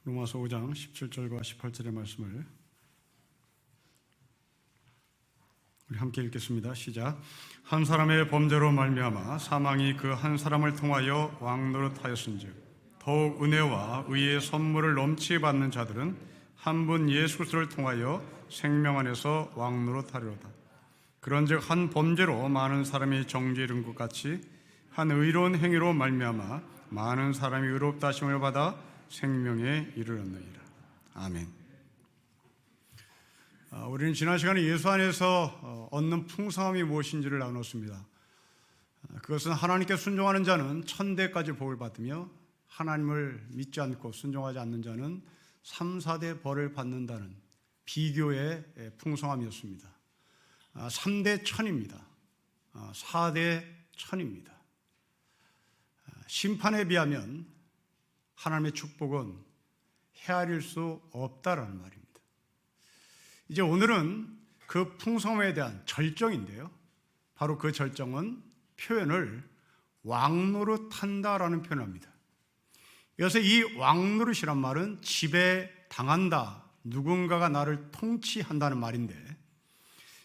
로마서 5장 17절과 18절의 말씀을 우리 함께 읽겠습니다. 시작. 한 사람의 범죄로 말미암아 사망이 그 한 사람을 통하여 왕노릇하였은즉 더욱 은혜와 의의 선물을 넘치 받는 자들은 한 분 예수 그리스도를 통하여 생명 안에서 왕노릇하리로다. 그런즉 한 범죄로 많은 사람이 정죄에 이른 것 같이 한 의로운 행위로 말미암아 많은 사람이 의롭다 하심을 받아 생명에 이르렀느니라. 아멘. 우리는 지난 시간에 예수 안에서 얻는 풍성함이 무엇인지를 나눴습니다. 그것은 하나님께 순종하는 자는 천대까지 복을 받으며 하나님을 믿지 않고 순종하지 않는 자는 3, 4대 벌을 받는다는 비교의 풍성함이었습니다. 3대 천입니다. 4대 천입니다. 심판에 비하면 하나님의 축복은 헤아릴 수 없다라는 말입니다. 이제 오늘은 그 풍성함에 대한 절정인데요. 바로 그 절정은 표현을 왕노릇한다라는 표현을 합니다. 여기서 이 왕노릇이란 말은 지배당한다, 누군가가 나를 통치한다는 말인데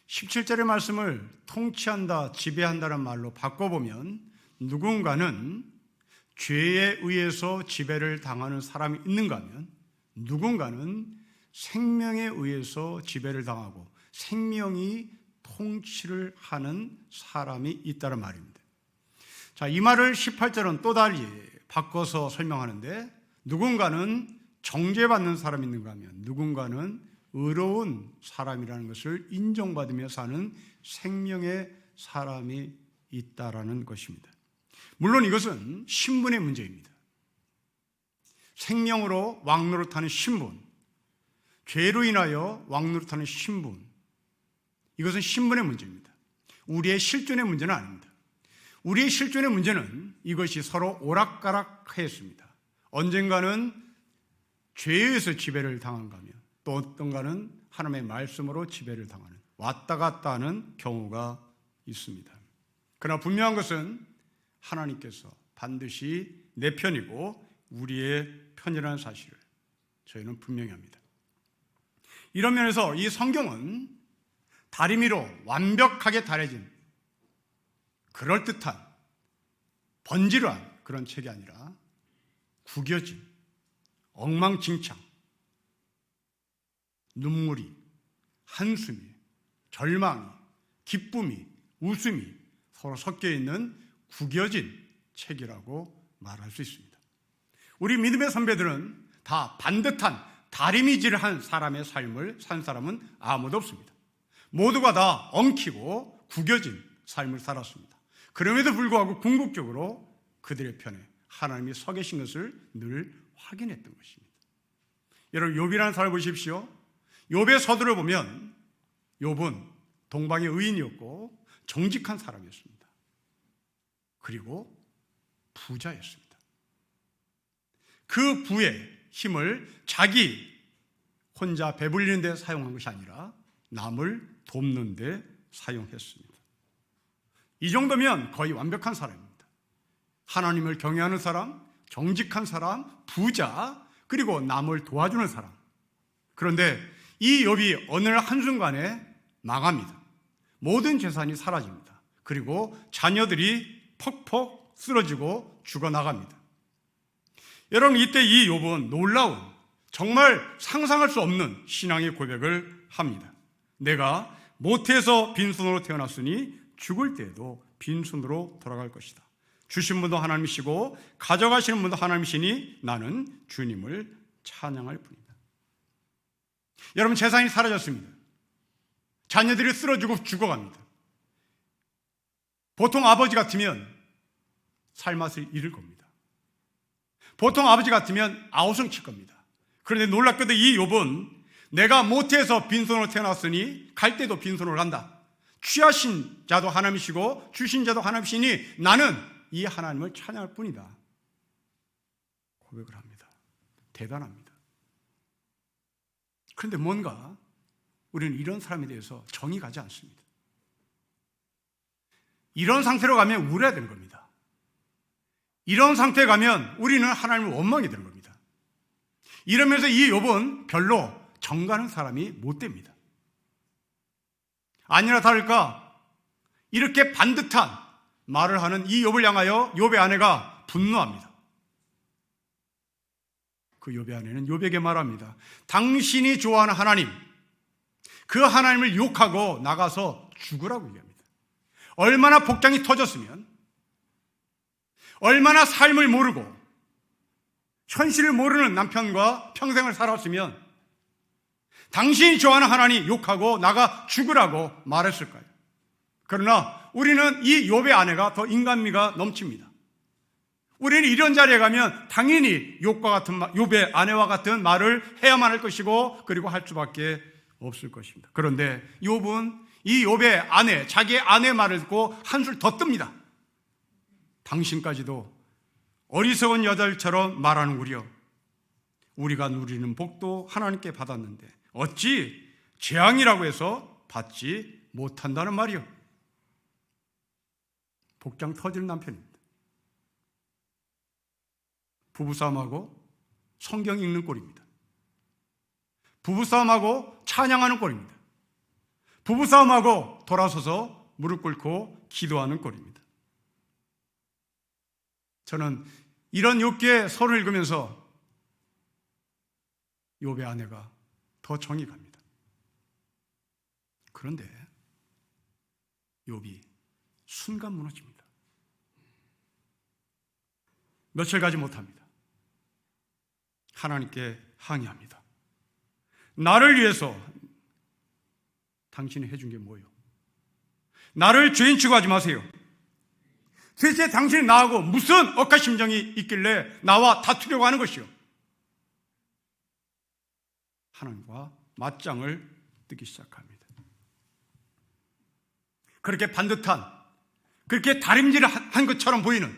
17절의 말씀을 통치한다, 지배한다는 말로 바꿔보면 누군가는 죄에 의해서 지배를 당하는 사람이 있는가 하면 누군가는 생명에 의해서 지배를 당하고 생명이 통치를 하는 사람이 있다는 말입니다. 자, 이 말을 18절은 또 달리 바꿔서 설명하는데 누군가는 정죄받는 사람이 있는가 하면 누군가는 의로운 사람이라는 것을 인정받으며 사는 생명의 사람이 있다라는 것입니다. 물론 이것은 신분의 문제입니다. 생명으로 왕노릇하는 신분, 죄로 인하여 왕노릇하는 신분, 이것은 신분의 문제입니다. 우리의 실존의 문제는 아닙니다. 우리의 실존의 문제는 이것이 서로 오락가락하였습니다. 언젠가는 죄에 의해서 지배를 당한가 하면 또 어떤가는 하나님의 말씀으로 지배를 당하는 왔다 갔다 하는 경우가 있습니다. 그러나 분명한 것은 하나님께서 반드시 내 편이고 우리의 편이라는 사실을 저희는 분명히 합니다. 이런 면에서 이 성경은 다리미로 완벽하게 다려진 그럴듯한 번지르한 그런 책이 아니라 구겨진 엉망진창 눈물이 한숨이 절망이 기쁨이 웃음이 서로 섞여 있는 구겨진 책이라고 말할 수 있습니다. 우리 믿음의 선배들은 다 반듯한 다리미질한 사람의 삶을 산 사람은 아무도 없습니다. 모두가 다 엉키고 구겨진 삶을 살았습니다. 그럼에도 불구하고 궁극적으로 그들의 편에 하나님이 서 계신 것을 늘 확인했던 것입니다. 여러분, 욥이라는 사람을 보십시오. 욥의 서두를 보면 욥은 동방의 의인이었고 정직한 사람이었습니다. 그리고 부자였습니다. 그 부의 힘을 자기 혼자 배불리는 데 사용한 것이 아니라 남을 돕는 데 사용했습니다. 이 정도면 거의 완벽한 사람입니다. 하나님을 경외하는 사람, 정직한 사람, 부자, 그리고 남을 도와주는 사람. 그런데 이 욥이 어느 한순간에 망합니다. 모든 재산이 사라집니다. 그리고 자녀들이 퍽퍽 쓰러지고 죽어나갑니다. 여러분, 이때 이 욥은 놀라운 정말 상상할 수 없는 신앙의 고백을 합니다. 내가 모태에서 빈손으로 태어났으니 죽을 때에도 빈손으로 돌아갈 것이다. 주신 분도 하나님이시고 가져가시는 분도 하나님이시니 나는 주님을 찬양할 뿐이다. 여러분, 재산이 사라졌습니다. 자녀들이 쓰러지고 죽어갑니다. 보통 아버지 같으면 살맛을 잃을 겁니다. 보통 아버지 같으면 아우성 칠 겁니다. 그런데 놀랍게도 이 욥은 내가 모태에서 빈손으로 태어났으니 갈 때도 빈손으로 간다. 취하신 자도 하나님이시고 주신 자도 하나님이시니 나는 이 하나님을 찬양할 뿐이다. 고백을 합니다. 대단합니다. 그런데 뭔가 우리는 이런 사람에 대해서 정이 가지 않습니다. 이런 상태로 가면 우려야 되는 겁니다. 이런 상태에 가면 우리는 하나님을 원망이 되는 겁니다. 이러면서 이 욥은 별로 정가는 사람이 못 됩니다. 아니나 다를까 이렇게 반듯한 말을 하는 이 욥을 향하여 욥의 아내가 분노합니다. 그 욥의 아내는 욥에게 말합니다. 당신이 좋아하는 하나님, 그 하나님을 욕하고 나가서 죽으라고 얘기합니다. 얼마나 복장이 터졌으면, 얼마나 삶을 모르고 현실을 모르는 남편과 평생을 살았으면 당신이 좋아하는 하나님 욕하고 나가 죽으라고 말했을까요? 그러나 우리는 이 욥의 아내가 더 인간미가 넘칩니다. 우리는 이런 자리에 가면 당연히 욥의 아내와 같은 말을 해야만 할 것이고 그리고 할 수밖에 없을 것입니다. 그런데 욥은 이 욥의 아내, 자기의 아내 말을 듣고 한술 더 뜹니다. 당신까지도 어리석은 여자들처럼 말하는구려. 우리가 누리는 복도 하나님께 받았는데 어찌 재앙이라고 해서 받지 못한다는 말이요. 복장 터지는 남편입니다. 부부싸움하고 성경 읽는 꼴입니다. 부부싸움하고 찬양하는 꼴입니다. 부부싸움하고 돌아서서 무릎 꿇고 기도하는 꼴입니다. 저는 이런 욥기의 서를 읽으면서 욥의 아내가 더 정이 갑니다. 그런데 욥이 순간 무너집니다. 며칠 가지 못합니다. 하나님께 항의합니다. 나를 위해서 당신이 해준 게 뭐예요? 나를 죄인 취급하지 마세요. 도대체 당신이 나하고 무슨 억하 심정이 있길래 나와 다투려고 하는 것이요? 하나님과 맞짱을 뜨기 시작합니다. 그렇게 반듯한, 그렇게 다림질을 한 것처럼 보이는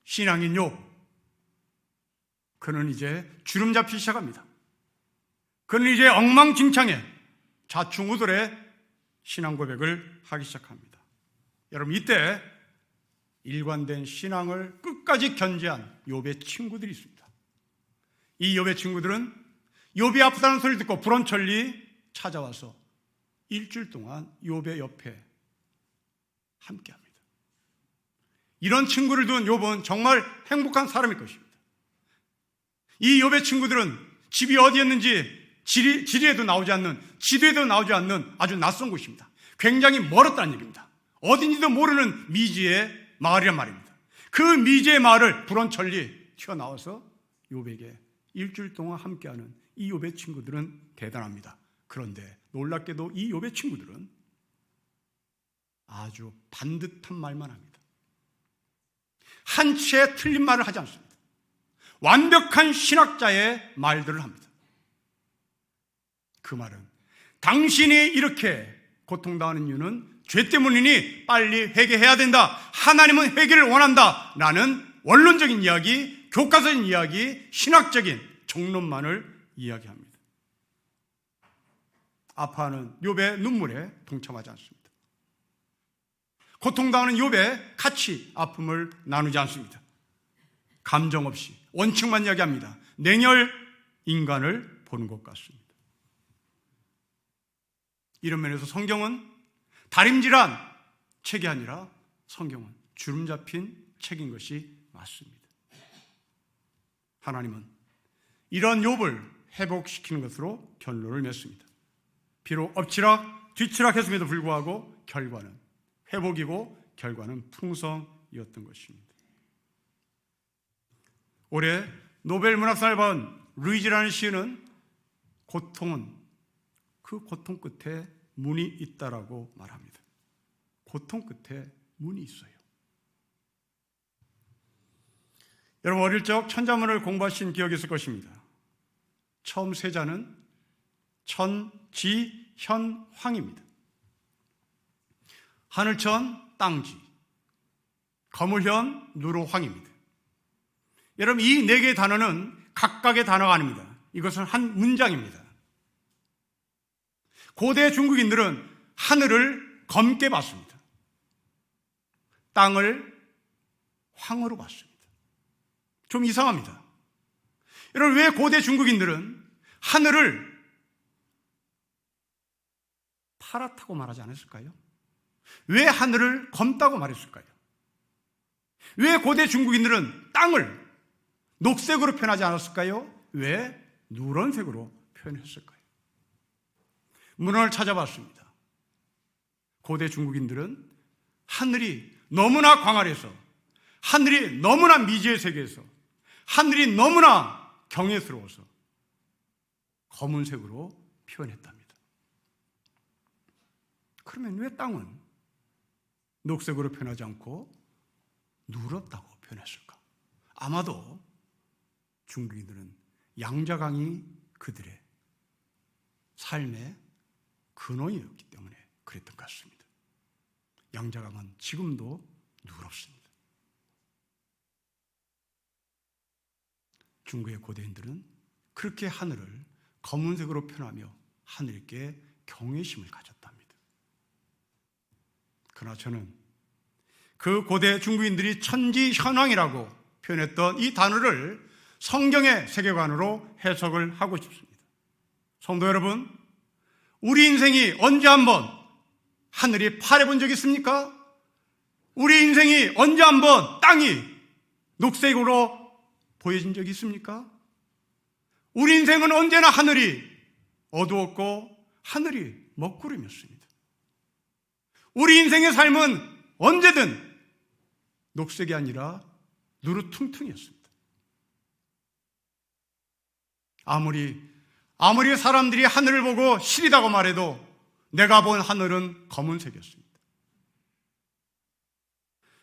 신앙인 욥, 그는 이제 주름 잡히기 시작합니다. 그는 이제 엉망진창의 좌충우돌의 신앙 고백을 하기 시작합니다. 여러분, 이때 일관된 신앙을 끝까지 견지한 욥의 친구들이 있습니다. 이 욥의 친구들은 욥이 아프다는 소리를 듣고 불원천리 찾아와서 일주일 동안 욥의 옆에 함께합니다. 이런 친구를 둔 욥은 정말 행복한 사람일 것입니다. 이 욥의 친구들은 집이 어디였는지 지리에도 나오지 않는, 지도에도 나오지 않는 아주 낯선 곳입니다. 굉장히 멀었다는 얘기입니다. 어딘지도 모르는 미지의 마을이란 말입니다. 그 미지의 마을을 불원천리 튀어나와서 욥에게 일주일 동안 함께하는 이 욥의 친구들은 대단합니다. 그런데 놀랍게도 이 욥의 친구들은 아주 반듯한 말만 합니다. 한 채 틀린 말을 하지 않습니다. 완벽한 신학자의 말들을 합니다. 그 말은 당신이 이렇게 고통당하는 이유는 죄 때문이니 빨리 회개해야 된다. 하나님은 회개를 원한다. 라는 원론적인 이야기, 교과서적인 이야기, 신학적인 정론만을 이야기합니다. 아파하는 욥의 눈물에 동참하지 않습니다. 고통당하는 욥의 같이 아픔을 나누지 않습니다. 감정 없이 원칙만 이야기합니다. 냉혈 인간을 보는 것 같습니다. 이런 면에서 성경은 다림질한 책이 아니라 성경은 주름 잡힌 책인 것이 맞습니다. 하나님은 이런 욥을 회복시키는 것으로 결론을 맺습니다. 비록 엎치락 뒤치락 했음에도 불구하고 결과는 회복이고 결과는 풍성이었던 것입니다. 올해 노벨 문학상을 받은 루이지라는 시인은 고통은 그 고통 끝에 문이 있다라고 말합니다. 고통 끝에 문이 있어요. 여러분, 어릴 적 천자문을 공부하신 기억이 있을 것입니다. 처음 세 자는 천, 지, 현, 황입니다. 하늘천, 땅지, 거물현, 누로, 황입니다. 여러분, 이 네 개의 단어는 각각의 단어가 아닙니다. 이것은 한 문장입니다. 고대 중국인들은 하늘을 검게 봤습니다. 땅을 황으로 봤습니다. 좀 이상합니다. 여러분, 왜 고대 중국인들은 하늘을 파랗다고 말하지 않았을까요? 왜 하늘을 검다고 말했을까요? 왜 고대 중국인들은 땅을 녹색으로 표현하지 않았을까요? 왜 누런색으로 표현했을까요? 문헌을 찾아봤습니다. 고대 중국인들은 하늘이 너무나 광활해서, 하늘이 너무나 미지의 세계에서, 하늘이 너무나 경외스러워서 검은색으로 표현했답니다. 그러면 왜 땅은 녹색으로 표현하지 않고 누렇다고 표현했을까? 아마도 중국인들은 양자강이 그들의 삶의 근원이었기 때문에 그랬던 것 같습니다. 양자강은 지금도 누렇습니다. 중국의 고대인들은 그렇게 하늘을 검은색으로 표현하며 하늘께 경외심을 가졌답니다. 그러나 저는 그 고대 중국인들이 천지현황이라고 표현했던 이 단어를 성경의 세계관으로 해석을 하고 싶습니다. 성도 여러분, 우리 인생이 언제 한번 하늘이 파래본 적 있습니까? 우리 인생이 언제 한번 땅이 녹색으로 보여진 적이 있습니까? 우리 인생은 언제나 하늘이 어두웠고 하늘이 먹구름이었습니다. 우리 인생의 삶은 언제든 녹색이 아니라 누르퉁퉁이었습니다. 아무리 사람들이 하늘을 보고 시리다고 말해도 내가 본 하늘은 검은색이었습니다.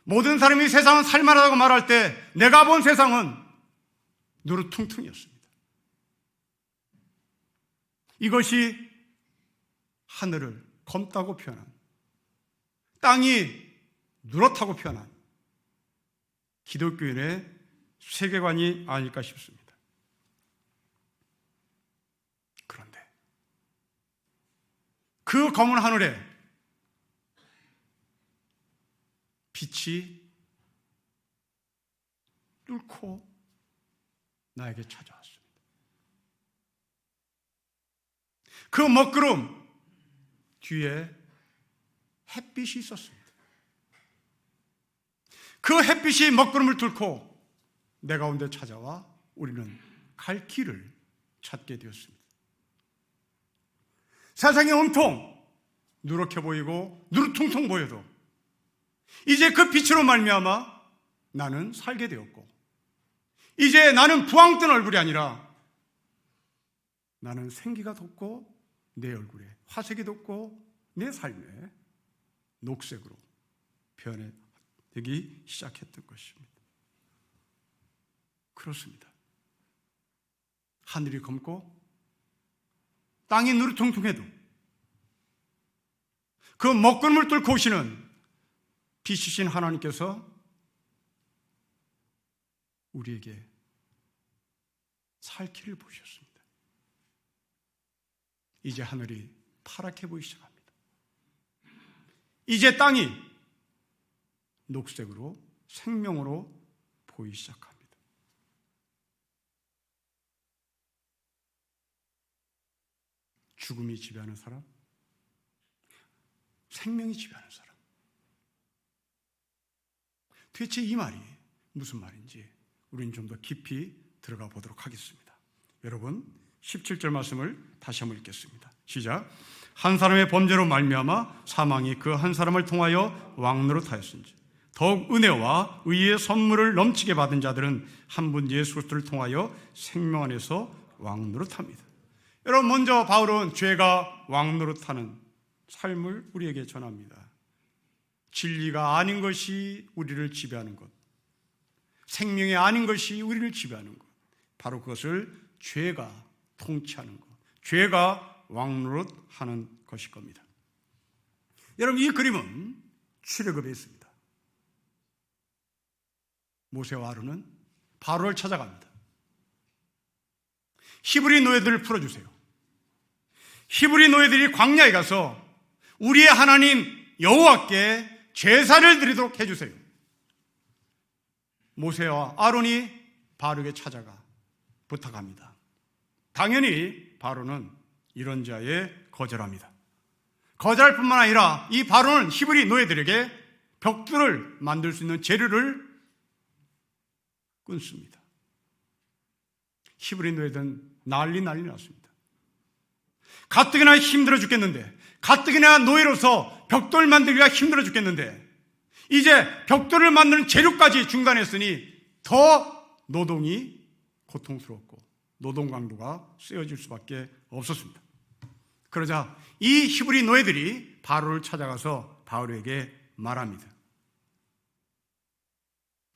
모든 사람이 세상은 살만하다고 말할 때 내가 본 세상은 누르퉁퉁이었습니다. 이것이 하늘을 검다고 표현한, 땅이 누렇다고 표현한 기독교인의 세계관이 아닐까 싶습니다. 그런데 그 검은 하늘에 빛이 뚫고 나에게 찾아왔습니다. 그 먹구름 뒤에 햇빛이 있었습니다. 그 햇빛이 먹구름을 뚫고 내 가운데 찾아와 우리는 갈 길을 찾게 되었습니다. 세상이 온통 누렇게 보이고 누르퉁퉁 보여도 이제 그 빛으로 말미암아 나는 살게 되었고, 이제 나는 부황 뜬 얼굴이 아니라 나는 생기가 돋고 내 얼굴에 화색이 돋고 내 삶에 녹색으로 변해되기 시작했던 것입니다. 그렇습니다. 하늘이 검고 땅이 누르퉁퉁해도 그 먹구름을 뚫고 오시는 빛이신 하나님께서 우리에게 살 길을 보셨습니다. 이제 하늘이 파랗게 보이기 시작합니다. 이제 땅이 녹색으로 생명으로 보이기 시작합니다. 죽음이 지배하는 사람, 생명이 지배하는 사람. 도대체 이 말이 무슨 말인지 우리는 좀 더 깊이 들어가 보도록 하겠습니다. 여러분, 17절 말씀을 다시 한번 읽겠습니다. 시작. 한 사람의 범죄로 말미암아 사망이 그 한 사람을 통하여 왕노릇하였은지 더욱 은혜와 의의 선물을 넘치게 받은 자들은 한 분 예수 그리스도를 통하여 생명 안에서 왕노릇합니다. 여러분, 먼저 바울은 죄가 왕노릇하는 삶을 우리에게 전합니다. 진리가 아닌 것이 우리를 지배하는 것, 생명이 아닌 것이 우리를 지배하는 것, 바로 그것을 죄가 통치하는 것, 죄가 왕노릇하는 것일 겁니다. 여러분, 이 그림은 출애굽에 있습니다. 모세와 아론은 바로를 찾아갑니다. 히브리 노예들을 풀어주세요. 히브리 노예들이 광야에 가서 우리의 하나님 여호와께 제사를 드리도록 해주세요. 모세와 아론이 바로에게 찾아가 부탁합니다. 당연히 바로는 이런 자에 거절합니다. 거절할 뿐만 아니라 이 바로는 히브리 노예들에게 벽돌을 만들 수 있는 재료를 끊습니다. 히브리 노예들은 난리 났습니다. 가뜩이나 힘들어 죽겠는데, 가뜩이나 노예로서 벽돌 만들기가 힘들어 죽겠는데 이제 벽돌을 만드는 재료까지 중단했으니 더 노동이 고통스럽고 노동 강도가 세워질 수밖에 없었습니다. 그러자 이 히브리 노예들이 바로를 찾아가서 바로에게 말합니다.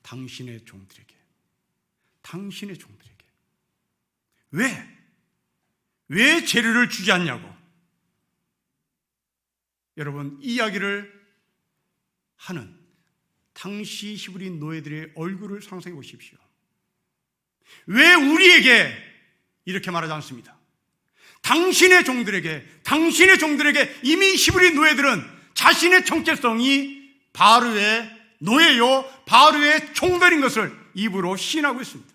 당신의 종들에게 왜 재료를 주지 않냐고. 여러분, 이 이야기를 하는 당시 히브리 노예들의 얼굴을 상상해 보십시오. 왜 우리에게 이렇게 말하지 않습니다. 당신의 종들에게 이미 히브리 노예들은 자신의 정체성이 바로의 노예요, 바로의 종들인 것을 입으로 시인하고 있습니다.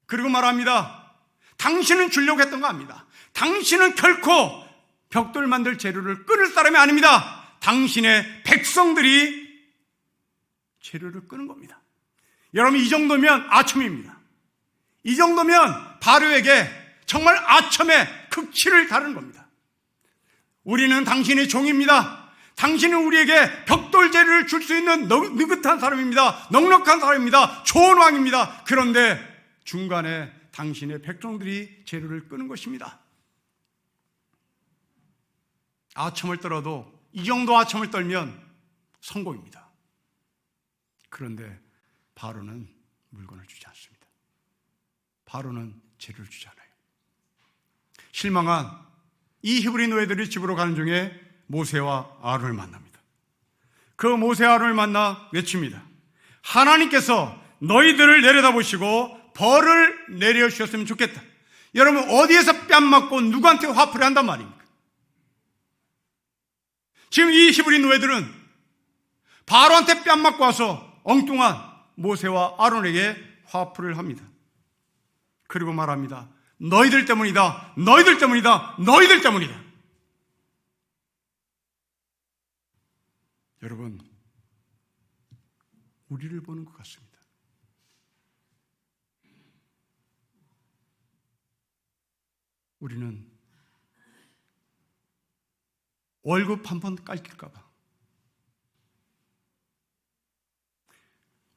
그리고 말합니다. 당신은 주려고 했던 거 압니다. 당신은 결코 벽돌 만들 재료를 끊을 사람이 아닙니다. 당신의 백성들이 재료를 끄는 겁니다. 여러분, 이 정도면 아첨입니다. 이 정도면 바로에게 정말 아첨의 극치를 다루는 겁니다. 우리는 당신의 종입니다. 당신은 우리에게 벽돌 재료를 줄 수 있는 느긋한 사람입니다. 넉넉한 사람입니다. 좋은 왕입니다. 그런데 중간에 당신의 백성들이 재료를 끄는 것입니다. 아첨을 떨어도 이 정도 아첨을 떨면 성공입니다. 그런데 바로는 물건을 주지 않습니다. 바로는 재료를 주지 않아요. 실망한 이 히브리 노예들이 집으로 가는 중에 모세와 아론을 만납니다. 그 모세와 아론을 만나 외칩니다. 하나님께서 너희들을 내려다보시고 벌을 내려주셨으면 좋겠다. 여러분, 어디에서 뺨 맞고 누구한테 화풀이 한단 말입니까? 지금 이 히브리 노예들은 바로한테 뺨 맞고 와서 엉뚱한 모세와 아론에게 화풀이를 합니다. 그리고 말합니다. 너희들 때문이다. 여러분, 우리를 보는 것 같습니다. 우리는 월급 한 번 깎일까 봐,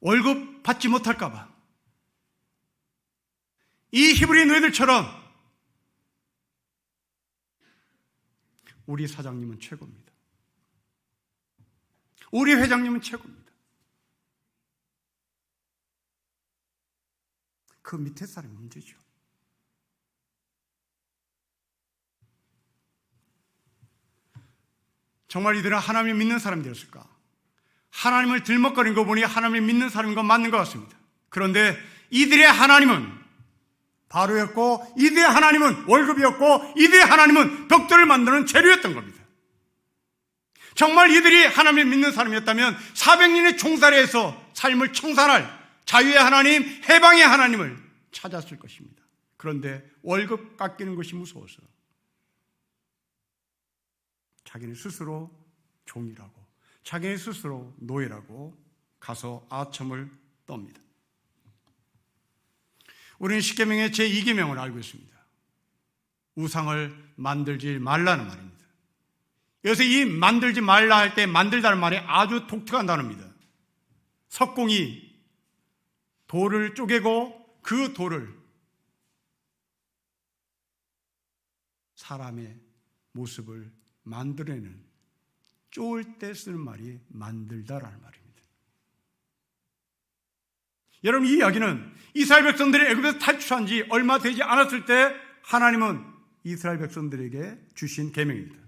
월급 받지 못할까 봐, 이 히브리 노예들처럼 우리 사장님은 최고입니다. 우리 회장님은 최고입니다. 그 밑에 사람이 문제죠. 정말 이들은 하나님을 믿는 사람들이었을까? 하나님을 들먹거린 거 보니 하나님을 믿는 사람인 건 맞는 것 같습니다. 그런데 이들의 하나님은 바로였고, 이들의 하나님은 월급이었고, 이들의 하나님은 벽돌을 만드는 재료였던 겁니다. 정말 이들이 하나님을 믿는 사람이었다면 400년의 종살이에서 삶을 청산할 자유의 하나님, 해방의 하나님을 찾았을 것입니다. 그런데 월급 깎이는 것이 무서워서 자기네 스스로 종이라고, 자기네 스스로 노예라고 가서 아첨을 떱니다. 우리는 십계명의 제2계명을 알고 있습니다. 우상을 만들지 말라는 말입니다. 여기서 이 만들지 말라 할 때 만들다는 말이 아주 독특한 단어입니다. 석공이 돌을 쪼개고 그 돌을 사람의 모습을 만들어내는, 쪼을 때 쓰는 말이 만들다라는 말입니다. 여러분, 이 이야기는 이스라엘 백성들이 애굽에서 탈출한 지 얼마 되지 않았을 때 하나님은 이스라엘 백성들에게 주신 계명입니다.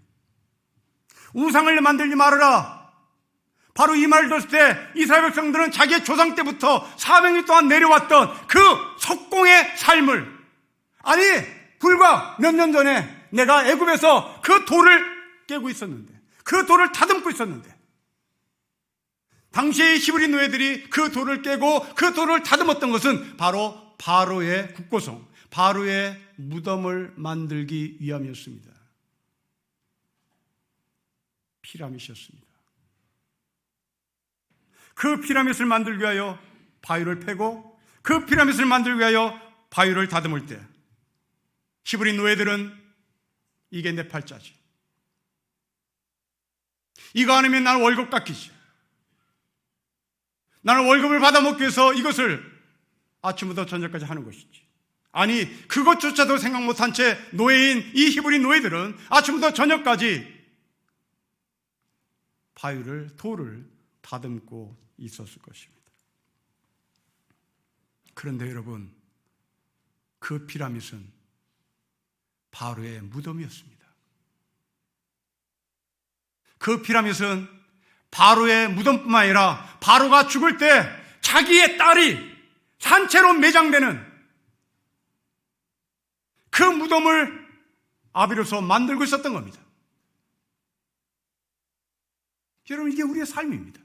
우상을 만들지 말아라. 바로 이 말을 들었을 때 이스라엘 백성들은 자기의 조상 때부터 400년 동안 내려왔던 그 석공의 삶을, 아니 불과 몇 년 전에 내가 애굽에서 그 돌을 깨고 있었는데, 그 돌을 다듬고 있었는데, 당시의 히브리 노예들이 그 돌을 깨고 그 돌을 다듬었던 것은 바로 바로의 국고성, 바로의 무덤을 만들기 위함이었습니다. 피라밋이었습니다. 그 피라밋을 만들기 위하여 바위를 패고 그 피라밋을 만들기 위하여 바위를 다듬을 때 히브리 노예들은 이게 내 팔자지, 이거 아니면 나는 월급 깎이지, 나는 월급을 받아먹기 위해서 이것을 아침부터 저녁까지 하는 것이지. 아니, 그것조차도 생각 못한 채 노예인 이 히브리 노예들은 아침부터 저녁까지 바위를, 돌을 다듬고 있었을 것입니다. 그런데 여러분, 그 피라밋은 바로의 무덤이었습니다. 그 피라밋은 바로의 무덤뿐만 아니라 바로가 죽을 때 자기의 딸이 산채로 매장되는 그 무덤을 아비로서 만들고 있었던 겁니다. 여러분, 이게 우리의 삶입니다.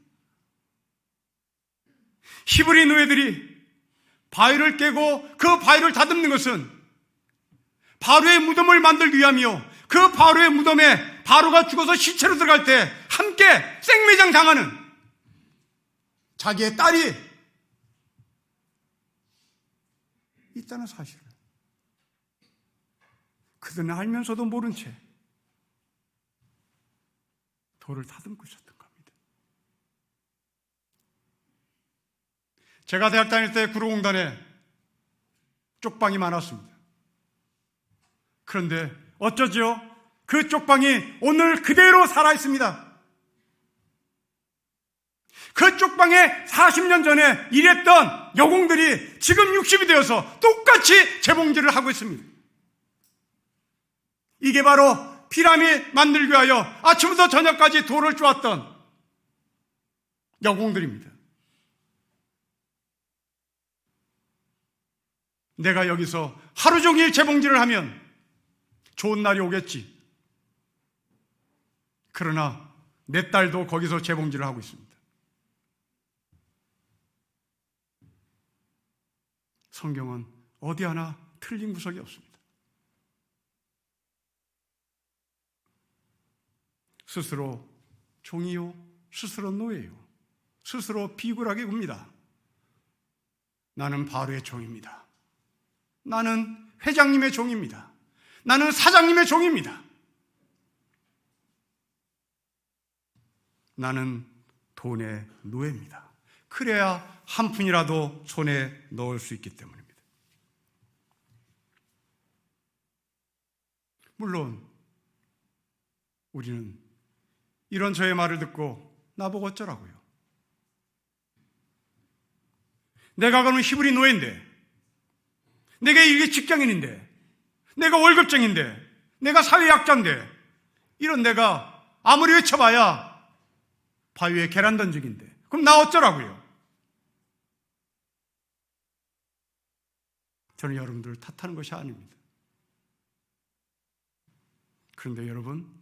히브리 노예들이 바위를 깨고 그 바위를 다듬는 것은 바로의 무덤을 만들기 위함이요, 그 바로의 무덤에 바로가 죽어서 시체로 들어갈 때 함께 생매장 당하는 자기의 딸이 있다는 사실을 그들은 알면서도 모른 채 돌을 다듬고 있었던 겁니다. 제가 대학 다닐 때 구로공단에 쪽방이 많았습니다. 그런데 어쩌죠? 그 쪽방이 오늘 그대로 살아있습니다. 그 쪽방에 40년 전에 일했던 여공들이 지금 60이 되어서 똑같이 재봉질을 하고 있습니다. 이게 바로 피라밋 만들기 위하여 아침부터 저녁까지 돌을 쪼았던 여공들입니다. 내가 여기서 하루 종일 재봉질을 하면 좋은 날이 오겠지. 그러나 내 딸도 거기서 재봉질을 하고 있습니다. 성경은 어디 하나 틀린 구석이 없습니다. 스스로 종이요, 스스로 노예요, 스스로 비굴하게 굽니다. 나는 바로의 종입니다. 나는 회장님의 종입니다. 나는 사장님의 종입니다. 나는 돈의 노예입니다. 그래야 한 푼이라도 손에 넣을 수 있기 때문입니다. 물론 우리는 이런 저의 말을 듣고 나보고 어쩌라고요? 내가 그러면 히브리 노예인데, 내가 이게 직장인인데, 내가 월급쟁인데, 내가 사회약자인데, 이런 내가 아무리 외쳐봐야 바위에 계란 던지기인데, 그럼 나 어쩌라고요? 저는 여러분들을 탓하는 것이 아닙니다. 그런데 여러분,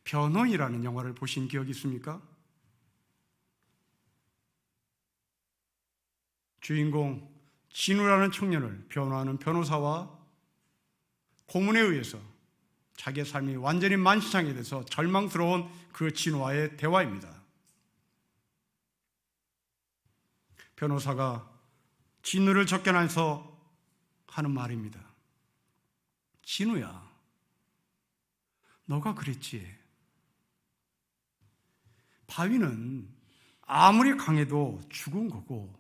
변호인이라는 영화를 보신 기억이 있습니까? 주인공 진우라는 청년을 변호하는 변호사와 고문에 의해서 자기의 삶이 완전히 만신창이 돼서 절망스러운 그 진우와의 대화입니다. 변호사가 진우를 접견해서 하는 말입니다. 진우야, 너가 그랬지. 바위는 아무리 강해도 죽은 거고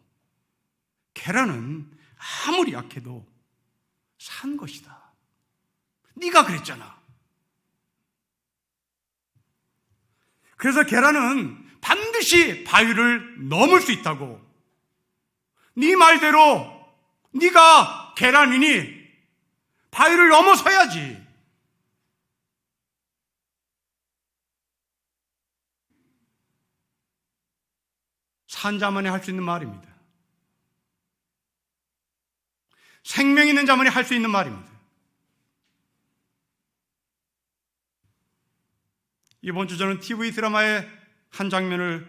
계란은 아무리 약해도 산 것이다. 네가 그랬잖아. 그래서 계란은 반드시 바위를 넘을 수 있다고. 네 말대로 네가 계란이니 바위를 넘어서야지. 산 자만이 할 수 있는 말입니다. 생명 있는 자만이 할 수 있는 말입니다. 이번 주 저는 TV 드라마의 한 장면을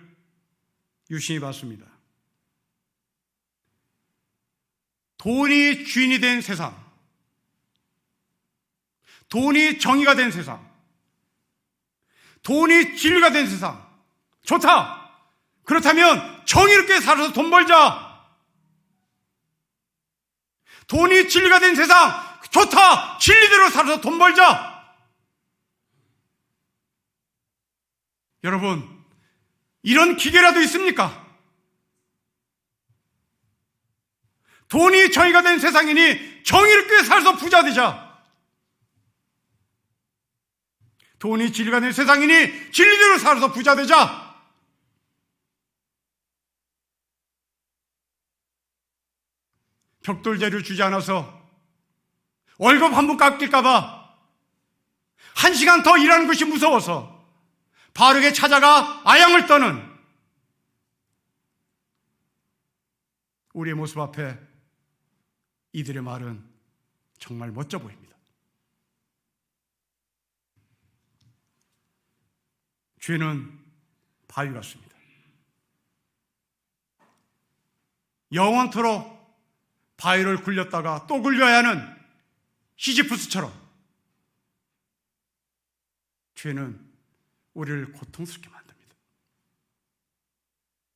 유심히 봤습니다. 돈이 주인이 된 세상, 돈이 정의가 된 세상, 돈이 진리가 된 세상, 좋다. 그렇다면 정의롭게 살아서 돈 벌자. 돈이 진리가 된 세상, 좋다. 진리대로 살아서 돈 벌자. 여러분, 이런 기계라도 있습니까? 돈이 정의가 된 세상이니 정의롭게 살아서 부자 되자. 돈이 진리가 된 세상이니 진리대로 살아서 부자 되자. 벽돌재료 주지 않아서 월급 한 번 깎일까봐 1시간 더 일하는 것이 무서워서 바르게 찾아가 아양을 떠는 우리의 모습 앞에 이들의 말은 정말 멋져 보입니다. 죄는 바위 같습니다. 영원토록 바위를 굴렸다가 또 굴려야 하는 시지프스처럼 죄는 우리를 고통스럽게 만듭니다.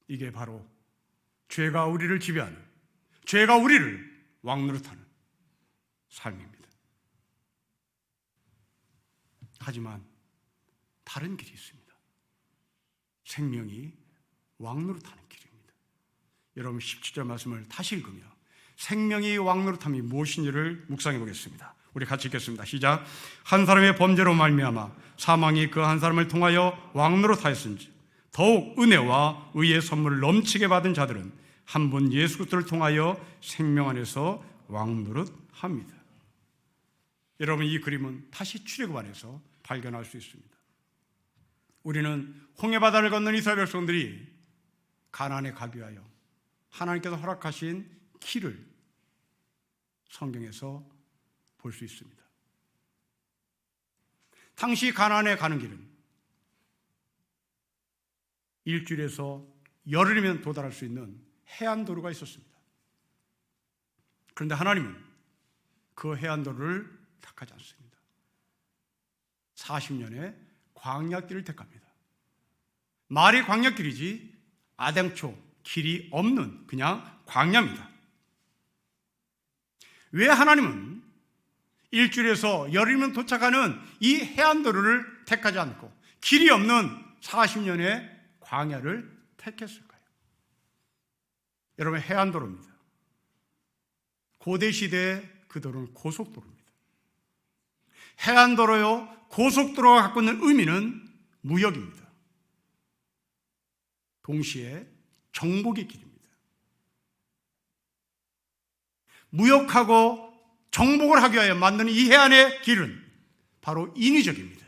이게 바로 죄가 우리를 지배하는, 죄가 우리를 왕노릇하는 삶입니다. 하지만 다른 길이 있습니다. 생명이 왕노릇하는 길입니다. 여러분 17절 말씀을 다시 읽으며 생명이 왕노릇함이 무엇인지를 묵상해 보겠습니다. 우리 같이 읽겠습니다. 시작. 한 사람의 범죄로 말미암아 사망이 그 한 사람을 통하여 왕노릇하였은지 더욱 은혜와 의의 선물을 넘치게 받은 자들은 한 분 예수 그리스도를 통하여 생명 안에서 왕노릇합니다. 여러분, 이 그림은 다시 출애굽 안에서 발견할 수 있습니다. 우리는 홍해바다를 건넌 이스라엘 백성들이 가나안에 가기 위하여 하나님께서 허락하신 길을 성경에서 볼 수 있습니다. 당시 가나안에 가는 길은 일주일에서 열흘이면 도달할 수 있는 해안도로가 있었습니다. 그런데 하나님은 그 해안도로를 택하지 않습니다. 40년의 광야길을 택합니다. 말이 광야길이지 아당초 길이 없는 그냥 광야입니다. 왜 하나님은 일주일에서 열흘이면 도착하는 이 해안도로를 택하지 않고 길이 없는 40년의 광야를 택했을까요? 여러분, 해안도로입니다. 고대시대의 그 도로는 고속도로입니다. 해안도로요, 고속도로가 갖고 있는 의미는 무역입니다. 동시에 정복의 길입니다. 무역하고 정복을 하기 위하여 만드는 이 해안의 길은 바로 인위적입니다.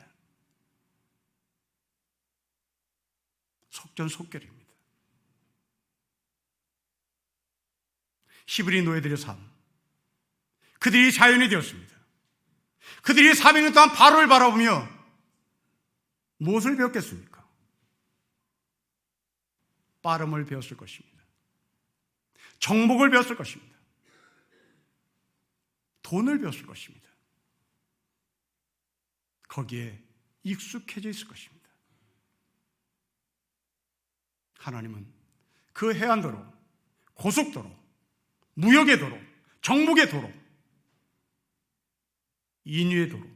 속전속결입니다. 히브리 노예들의 삶, 그들이 자연이 되었습니다. 그들이 400년 동안 바로를 바라보며 무엇을 배웠겠습니까? 빠름을 배웠을 것입니다. 정복을 배웠을 것입니다. 돈을 배웠을 것입니다. 거기에 익숙해져 있을 것입니다. 하나님은 그 해안도로, 고속도로, 무역의 도로, 정복의 도로, 인위의 도로,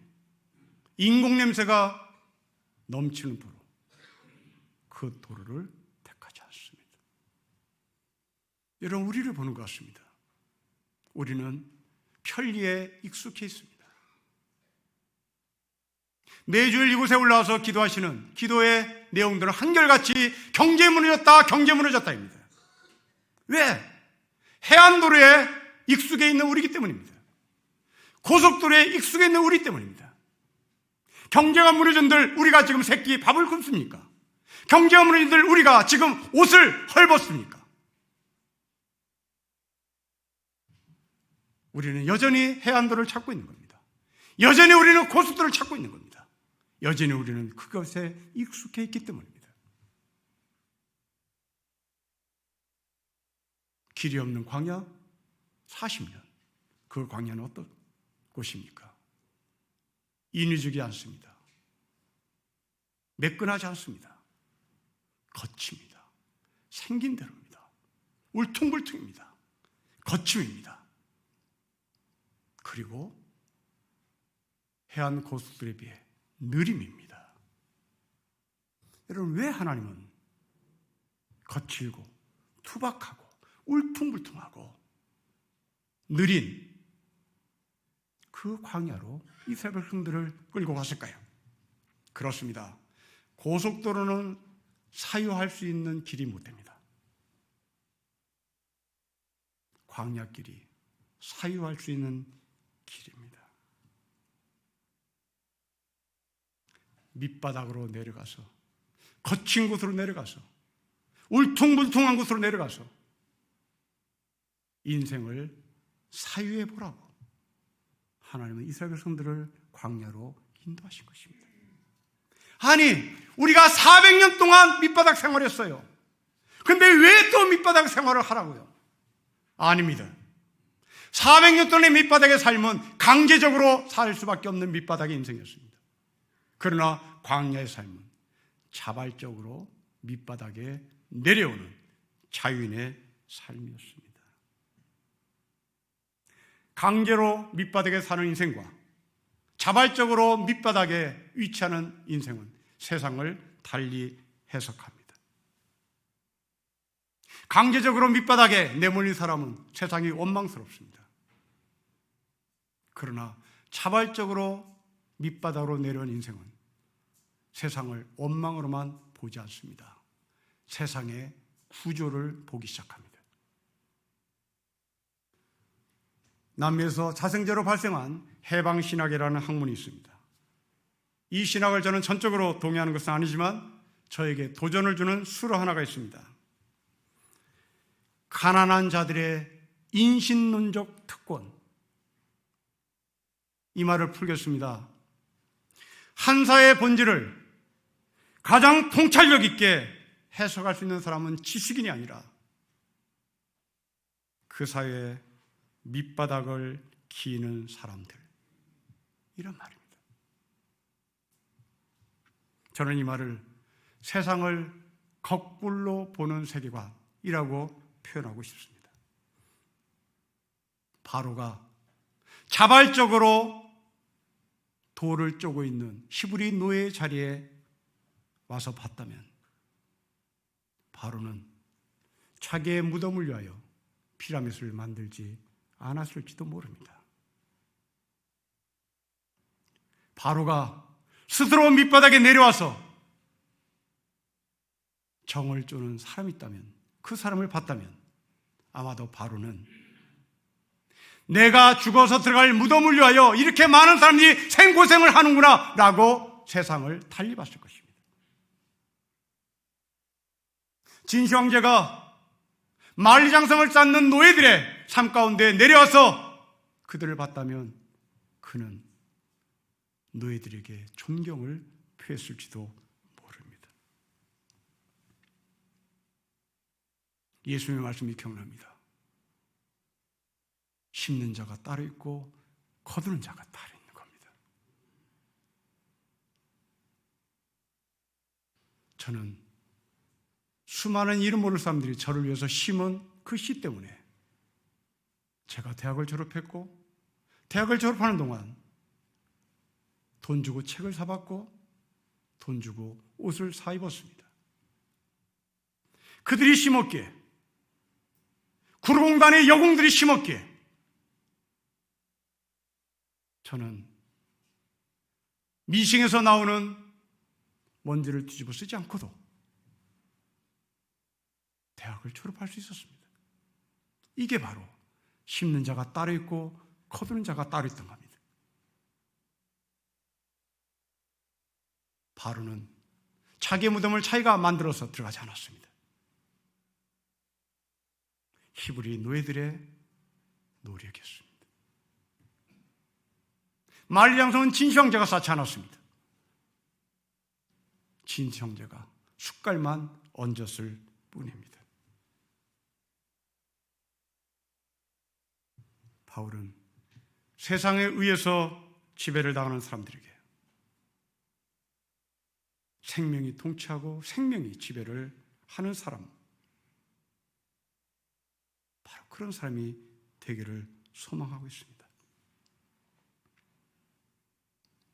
인공냄새가 넘치는 도로, 그 도로를 택하지 않습니다. 여러분, 우리를 보는 것 같습니다. 우리는 편리에 익숙해 있습니다. 매주일 이곳에 올라와서 기도하시는 기도의 내용들은 한결같이 경제 무너졌다입니다. 왜? 해안도로에 익숙해 있는 우리이기 때문입니다. 고속도로에 익숙해 있는 우리 때문입니다. 경제가 무너진들 우리가 지금 새끼 밥을 굶습니까? 경제가 무너진들 우리가 지금 옷을 헐벗습니까? 우리는 여전히 해안도로를 찾고 있는 겁니다. 여전히 우리는 고속도로를 찾고 있는 겁니다. 여전히 우리는 그것에 익숙해 있기 때문입니다. 길이 없는 광야, 40년. 그 광야는 어떤 곳입니까? 인위적이지 않습니다. 매끈하지 않습니다. 거칩니다. 생긴 대로입니다. 울퉁불퉁입니다. 거침입니다. 그리고 해안 고수들에 비해 느림입니다. 여러분, 왜 하나님은 거칠고 투박하고 울퉁불퉁하고 느린 그 광야로 이스라엘 백성들을 끌고 갔을까요? 그렇습니다. 고속도로는 사유할 수 있는 길이 못 됩니다. 광야길이 사유할 수 있는 길입니다. 밑바닥으로 내려가서, 거친 곳으로 내려가서, 울퉁불퉁한 곳으로 내려가서 인생을 사유해 보라고 하나님은 이스라엘 백성들을 광야로 인도하신 것입니다. 아니, 우리가 400년 동안 밑바닥 생활했어요. 근데 왜 또 밑바닥 생활을 하라고요? 아닙니다. 400년 동안의 밑바닥의 삶은 강제적으로 살 수밖에 없는 밑바닥의 인생이었습니다. 그러나 광야의 삶은 자발적으로 밑바닥에 내려오는 자유인의 삶이었습니다. 강제로 밑바닥에 사는 인생과 자발적으로 밑바닥에 위치하는 인생은 세상을 달리 해석합니다. 강제적으로 밑바닥에 내몰린 사람은 세상이 원망스럽습니다. 그러나 자발적으로 밑바닥으로 내려온 인생은 세상을 원망으로만 보지 않습니다. 세상의 구조를 보기 시작합니다. 남미에서 자생제로 발생한 해방신학이라는 학문이 있습니다. 이 신학을 저는 전적으로 동의하는 것은 아니지만 저에게 도전을 주는 수로 하나가 있습니다. 가난한 자들의 인신론적 특권. 이 말을 풀겠습니다. 한 사회의 본질을 가장 통찰력 있게 해석할 수 있는 사람은 지식인이 아니라 그 사회의 밑바닥을 기이는 사람들, 이런 말입니다. 저는 이 말을 세상을 거꾸로 보는 세계관이라고 표현하고 싶습니다. 바로가 자발적으로 돌을 쪼고 있는 히브리 노예 자리에 와서 봤다면 바로는 자기의 무덤을 위하여 피라미드를 만들지 않았을지도 모릅니다. 바로가 스스로 밑바닥에 내려와서 정을 쪼는 사람이 있다면, 그 사람을 봤다면 아마도 바로는 내가 죽어서 들어갈 무덤을 위하여 이렇게 많은 사람들이 생고생을 하는구나 라고 세상을 달리 봤을 것입니다. 진시 황제가 만리장성을 쌓는 노예들의 삶 가운데 내려와서 그들을 봤다면 그는 노예들에게 존경을 표했을지도 모릅니다. 예수님의 말씀이 기억납니다. 심는 자가 따로 있고 거두는 자가 따로 있는 겁니다. 저는 수많은 이름 모를 사람들이 저를 위해서 심은 그 씨 때문에 제가 대학을 졸업했고, 대학을 졸업하는 동안 돈 주고 책을 사봤고 돈 주고 옷을 사 입었습니다. 그들이 심었기에, 구로공단의 여공들이 심었기에 저는 미싱에서 나오는 먼지를 뒤집어 쓰지 않고도 대학을 졸업할 수 있었습니다. 이게 바로 심는 자가 따로 있고 거두는 자가 따로 있던 겁니다. 바로는 자기의 무덤을 자기가 만들어서 들어가지 않았습니다. 히브리 노예들의 노력이었습니다. 만리장성은 진시 황제가 쌓지 않았습니다. 진시 황제가 숟갈만 얹었을 뿐입니다. 바울은 세상에 의해서 지배를 당하는 사람들에게 생명이 통치하고 생명이 지배를 하는 사람, 바로 그런 사람이 되기를 소망하고 있습니다.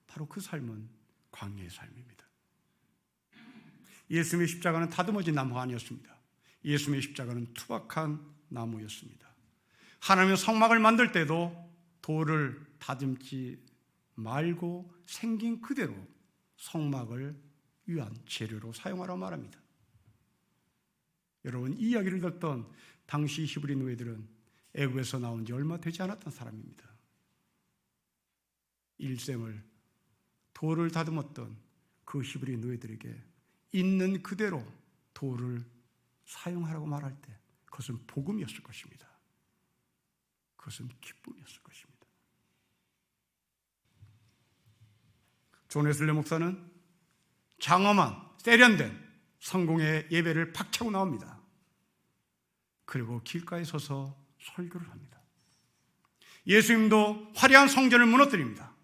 바로 그 삶은 광야의 삶입니다. 예수님의 십자가는 다듬어진 나무가 아니었습니다. 예수님의 십자가는 투박한 나무였습니다. 하나님의 성막을 만들 때도 돌을 다듬지 말고 생긴 그대로 성막을 위한 재료로 사용하라고 말합니다. 여러분, 이 이야기를 듣던 당시 히브리 노예들은 애굽에서 나온 지 얼마 되지 않았던 사람입니다. 일생을 돌을 다듬었던 그 히브리 노예들에게 있는 그대로 돌을 사용하라고 말할 때 그것은 복음이었을 것입니다. 그것은 기쁨이었을 것입니다. 존 웨슬리 목사는 장엄한 세련된 성공의 예배를 박차고 나옵니다. 그리고 길가에 서서 설교를 합니다. 예수님도 화려한 성전을 무너뜨립니다.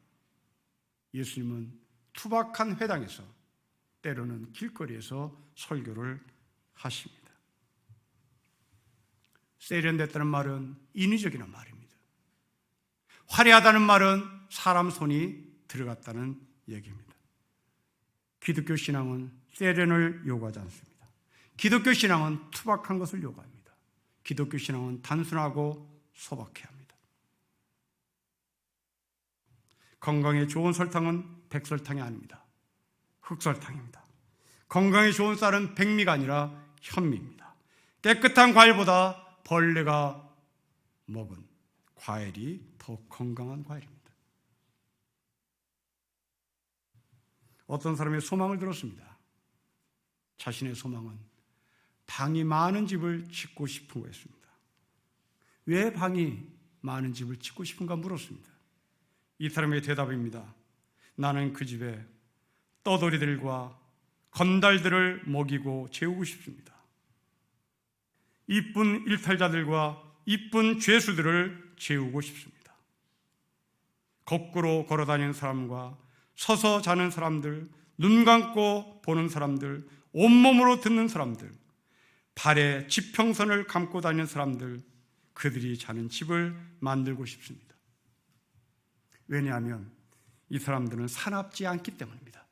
예수님은 투박한 회당에서 때로는 길거리에서 설교를 하십니다. 세련됐다는 말은 인위적인 말입니다. 화려하다는 말은 사람 손이 들어갔다는 얘기입니다. 기독교 신앙은 세련을 요구하지 않습니다. 기독교 신앙은 투박한 것을 요구합니다. 기독교 신앙은 단순하고 소박해야 합니다. 건강에 좋은 설탕은 백설탕이 아닙니다. 흑설탕입니다. 건강에 좋은 쌀은 백미가 아니라 현미입니다. 깨끗한 과일보다 벌레가 먹은 과일이 더 건강한 과일입니다. 어떤 사람의 소망을 들었습니다. 자신의 소망은 방이 많은 집을 짓고 싶은 거였습니다. 왜 방이 많은 집을 짓고 싶은가 물었습니다. 이 사람의 대답입니다. 나는 그 집에 떠돌이들과 건달들을 먹이고 재우고 싶습니다. 이쁜 일탈자들과 이쁜 죄수들을 재우고 싶습니다. 거꾸로 걸어다니는 사람과 서서 자는 사람들, 눈 감고 보는 사람들, 온몸으로 듣는 사람들, 발에 지평선을 감고 다니는 사람들, 그들이 자는 집을 만들고 싶습니다. 왜냐하면 이 사람들은 사납지 않기 때문입니다.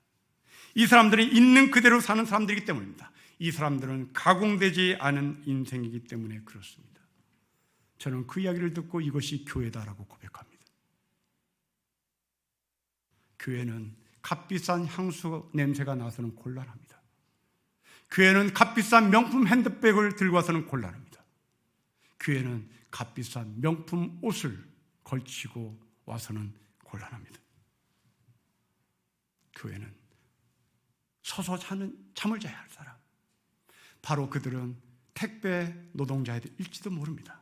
이 사람들은 있는 그대로 사는 사람들이기 때문입니다. 이 사람들은 가공되지 않은 인생이기 때문에 그렇습니다. 저는 그 이야기를 듣고 이것이 교회다라고 고백합니다. 교회는 값비싼 향수 냄새가 나서는 곤란합니다. 교회는 값비싼 명품 핸드백을 들고 와서는 곤란합니다. 교회는 값비싼 명품 옷을 걸치고 와서는 곤란합니다. 교회는 서서 잠을 자야 할 사람, 바로 그들은 택배 노동자일지도 모릅니다.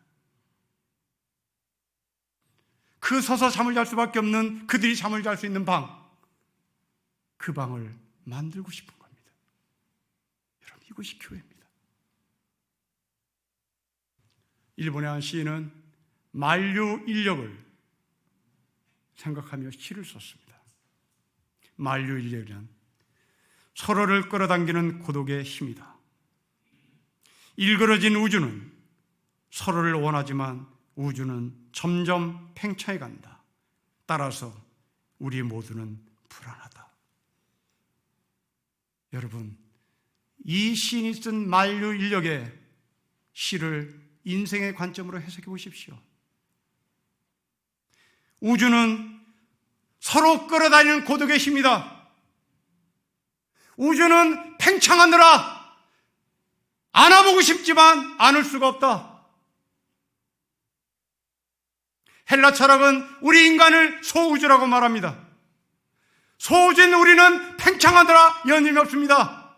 그 서서 잠을 잘 수밖에 없는 그들이 잠을 잘 수 있는 방, 그 방을 만들고 싶은 겁니다. 여러분, 이것이 교회입니다. 일본의 한 시인은 만류 인력을 생각하며 시를 썼습니다. 만류 인력이란 서로를 끌어당기는 고독의 힘이다. 일그러진 우주는 서로를 원하지만 우주는 점점 팽창해 간다. 따라서 우리 모두는 불안하다. 여러분, 이 시인이 쓴 만류 인력의 시를 인생의 관점으로 해석해 보십시오. 우주는 서로 끌어다니는 고독의 힘이다. 우주는 팽창하느라 안아보고 싶지만 안을 수가 없다. 헬라 철학은 우리 인간을 소우주라고 말합니다. 소우주인 우리는 팽창하느라 여념이 없습니다.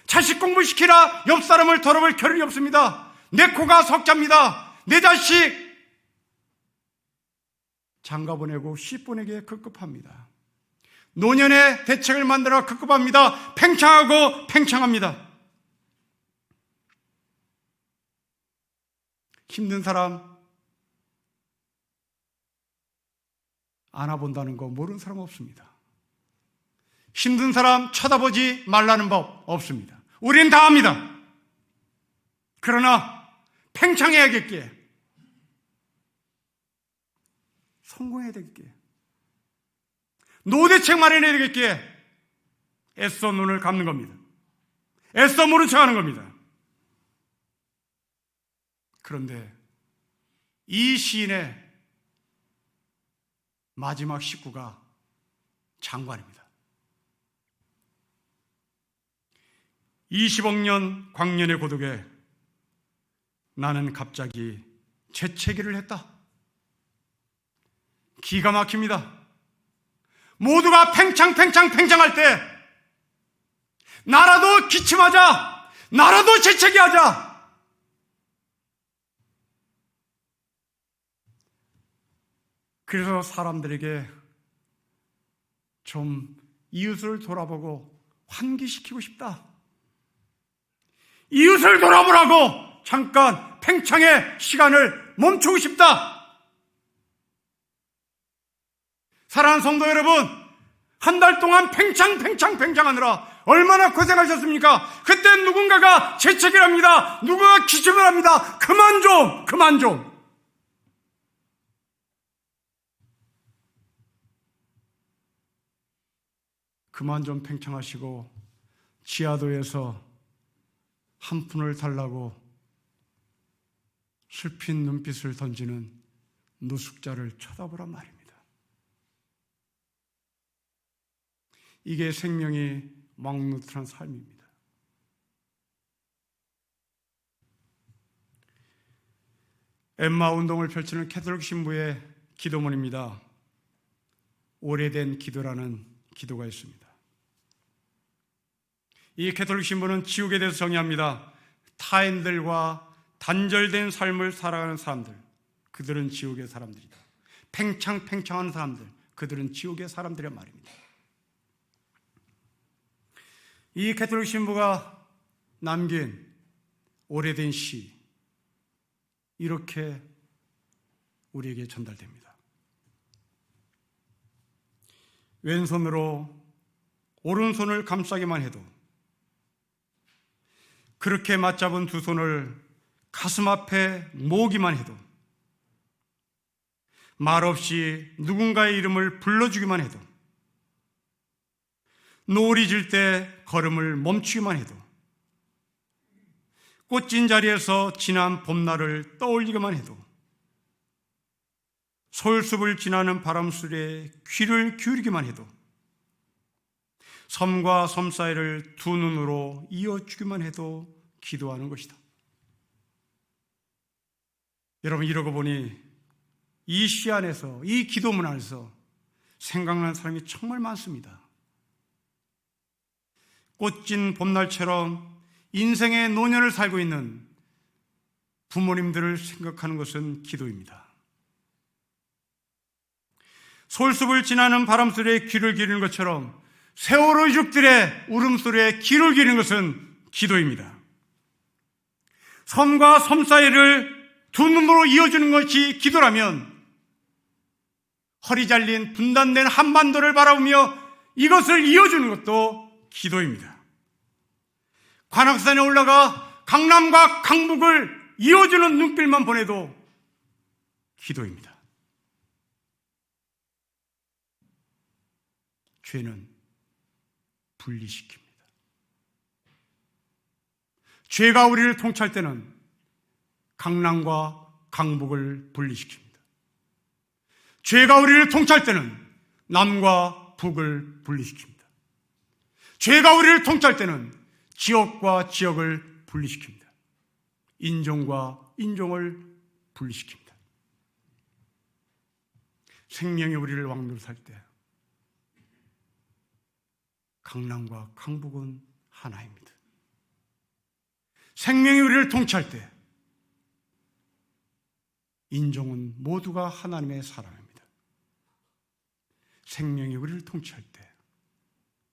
자식 공부시키라 옆 사람을 더러볼 겨를이 없습니다. 내 코가 석자입니다. 내 자식 장가 보내고 씨 보내기에 급급합니다. 노년의 대책을 만들어 급급합니다. 팽창하고 팽창합니다. 힘든 사람, 안아본다는 거 모르는 사람 없습니다. 힘든 사람 쳐다보지 말라는 법 없습니다. 우린 다 압니다. 그러나 팽창해야겠기에, 성공해야 되겠기에, 노대책 마련해야 되겠기에 애써 눈을 감는 겁니다. 애써 모른 척하는 겁니다. 그런데 이 시인의 마지막 식구가 장관입니다. 20억 년 광년의 고독에 나는 갑자기 재채기를 했다. 기가 막힙니다. 모두가 팽창할 때 나라도 기침하자, 나라도 재채기하자. 그래서 사람들에게 좀 이웃을 돌아보고 환기시키고 싶다. 이웃을 돌아보라고 잠깐 팽창의 시간을 멈추고 싶다. 사랑하는 성도 여러분, 한 달 동안 팽창하느라 얼마나 고생하셨습니까? 그때 누군가가 재채기를 합니다. 누군가 기침을 합니다. 그만 좀. 그만 좀 팽창하시고 지하도에서 한 푼을 달라고 슬픈 눈빛을 던지는 노숙자를 쳐다보란 말입니다. 이게 생명이 막노트한 삶입니다. 엠마 운동을 펼치는 캐톨릭 신부의 기도문입니다. 오래된 기도라는 기도가 있습니다. 이 캐톨릭 신부는 지옥에 대해서 정의합니다. 타인들과 단절된 삶을 살아가는 사람들, 그들은 지옥의 사람들이다. 팽창하는 사람들, 그들은 지옥의 사람들이란 말입니다. 이 캐톨릭 신부가 남긴 오래된 시, 이렇게 우리에게 전달됩니다. 왼손으로 오른손을 감싸기만 해도, 그렇게 맞잡은 두 손을 가슴 앞에 모으기만 해도, 말없이 누군가의 이름을 불러주기만 해도, 노을이 질 때 걸음을 멈추기만 해도, 꽃진 자리에서 지난 봄날을 떠올리기만 해도, 솔숲을 지나는 바람소리에 귀를 기울이기만 해도, 섬과 섬 사이를 두 눈으로 이어주기만 해도 기도하는 것이다. 여러분, 이러고 보니 이 시 안에서, 이 기도문 안에서 생각나는 사람이 정말 많습니다. 꽃진 봄날처럼 인생의 노년을 살고 있는 부모님들을 생각하는 것은 기도입니다. 솔숲을 지나는 바람소리에 귀를 기르는 것처럼 세월호 유족들의 울음소리에 귀를 기르는 것은 기도입니다. 섬과 섬 사이를 두 눈으로 이어주는 것이 기도라면, 허리 잘린 분단된 한반도를 바라보며 이것을 이어주는 것도 기도입니다. 관악산에 올라가 강남과 강북을 이어주는 눈길만 보내도 기도입니다. 죄는 분리시킵니다. 죄가 우리를 통치할 때는 강남과 강북을 분리시킵니다. 죄가 우리를 통치할 때는 남과 북을 분리시킵니다. 죄가 우리를 통치할 때는 지역과 지역을 분리시킵니다. 인종과 인종을 분리시킵니다. 생명이 우리를 왕노릇할 때 강남과 강북은 하나입니다. 생명이 우리를 통치할 때 인종은 모두가 하나님의 사람입니다. 생명이 우리를 통치할 때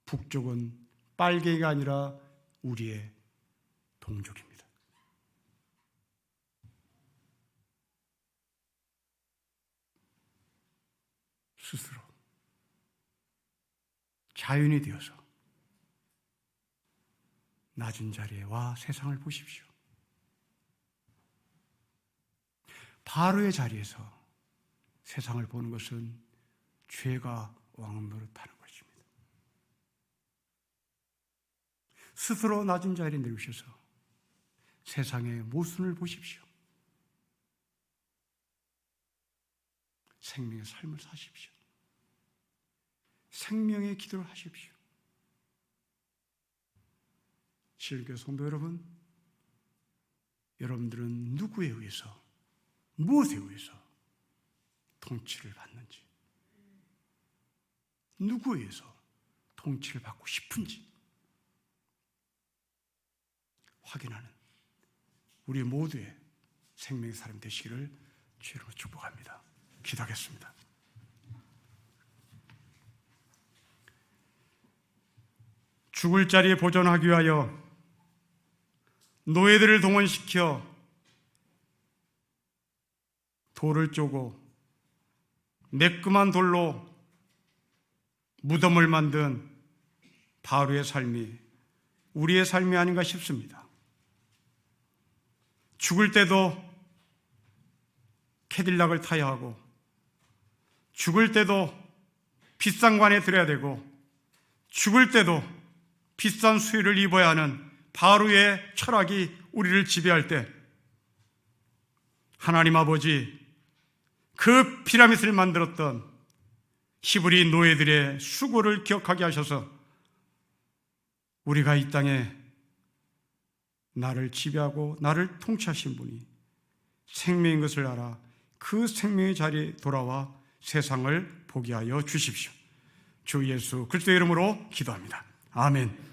북쪽은 빨갱이가 아니라 우리의 동족입니다. 스스로 자연이 되어서 낮은 자리에 와 세상을 보십시오. 바로의 자리에서 세상을 보는 것은 죄가 왕 노릇하는 것입니다. 스스로 낮은 자리에 내리셔서 세상의 모순을 보십시오. 생명의 삶을 사십시오. 생명의 기도를 하십시오. 신일교회 성도 여러분, 여러분들은 누구에 의해서, 무엇에 의해서 통치를 받는지, 누구에 의해서 통치를 받고 싶은지 확인하는 우리 모두의 생명의 사람 되시기를 주로 축복합니다. 기도하겠습니다. 죽을 자리에 보존하기 위하여 노예들을 동원시켜 돌을 쪼고 매끄만 돌로 무덤을 만든 바로의 삶이 우리의 삶이 아닌가 싶습니다. 죽을 때도 캐딜락을 타야 하고, 죽을 때도 비싼 관에 들어야 되고, 죽을 때도 비싼 수의를 입어야 하는 바로의 철학이 우리를 지배할 때, 하나님 아버지, 그 피라밋을 만들었던 히브리 노예들의 수고를 기억하게 하셔서 우리가 이 땅에 나를 지배하고 나를 통치하신 분이 생명인 것을 알아 그 생명의 자리에 돌아와 세상을 보게 하여 주십시오. 주 예수 그리스도의 이름으로 기도합니다. 아멘.